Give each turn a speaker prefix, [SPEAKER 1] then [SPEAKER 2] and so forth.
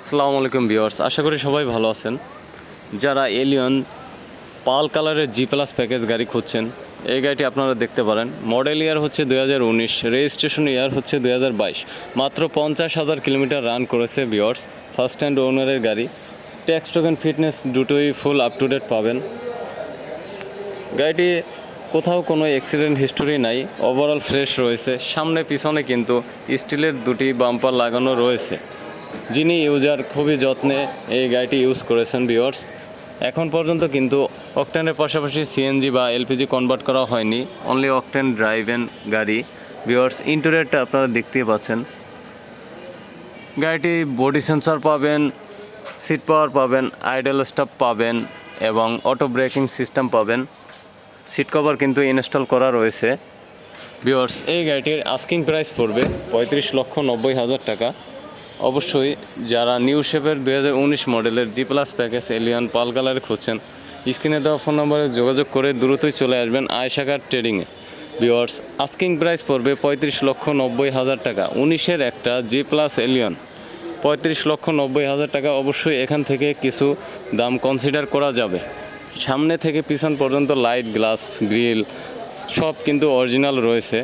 [SPEAKER 1] আসসালামু আলাইকুম ভিউয়ার্স, আশা করি সবাই ভালো আছেন। যারা এলিয়ন পাল কালারের জি প্লাস প্যাকেজ গাড়ি খুঁজছেন, এই গাড়িটি আপনারা দেখতে পারেন। মডেল ইয়ার হচ্ছে 2019, রেজিস্ট্রেশন ইয়ার হচ্ছে 2022। মাত্র 50,000 কিলোমিটার রান করেছে ভিউয়ার্স। ফার্স্ট হ্যান্ড ওনারের গাড়ি, ট্যাক্স টোকেন ফিটনেস দুটোই ফুল আপ টু ডেট পাবেন। গাড়িটি কোথাও কোনো অ্যাক্সিডেন্ট হিস্টোরি নাই, ওভারঅল ফ্রেশ রয়েছে। সামনে পিছনে কিন্তু স্টিলের দুটি বাম্পার লাগানো রয়েছে। যিনি ইউজার খুবই যত্নে এই গাড়িটি ইউজ করেছেন ভিউয়ার্স। এখন পর্যন্ত কিন্তু অকটেনের পাশাপাশি সিএনজি বা এলপিজি কনভার্ট করা হয়নি, অনলি অকটেন ড্রাইভেন গাড়ি ভিউয়ার্স। ইন্টেরিয়রটা আপনারা দেখতেই পাচ্ছেন। গাড়িটি বডি সেন্সর পাবেন, সিট পাওয়ার পাবেন, আইডল স্টপ পাবেন এবং অটো ব্রেকিং সিস্টেম পাবেন। সিট কভার কিন্তু ইনস্টল করা রয়েছে ভিউয়ার্স। এই গাড়িটির আস্কিং প্রাইস পড়বে 35,90,000 টাকা। অবশ্যই যারা নিউ শেপের 2019 মডেলের জি প্লাস প্যাকেজ এলিয়ন পাল কালারে খুঁজছেন, স্ক্রিনে দেওয়া ফোন নম্বরে যোগাযোগ করে দ্রুতই চলে আসবেন আয়েশা কার ট্রেডিংয়ে ভিউয়ার্স। আস্কিং প্রাইস পড়বে 35,90,000 টাকা। 19-এর একটা জি প্লাস এলিয়ন 35,90,000 টাকা। অবশ্যই এখান থেকে কিছু দাম কনসিডার করা যাবে। সামনে থেকে পিছন পর্যন্ত লাইট, গ্লাস, গ্রিল সব কিন্তু অরিজিনাল রয়েছে।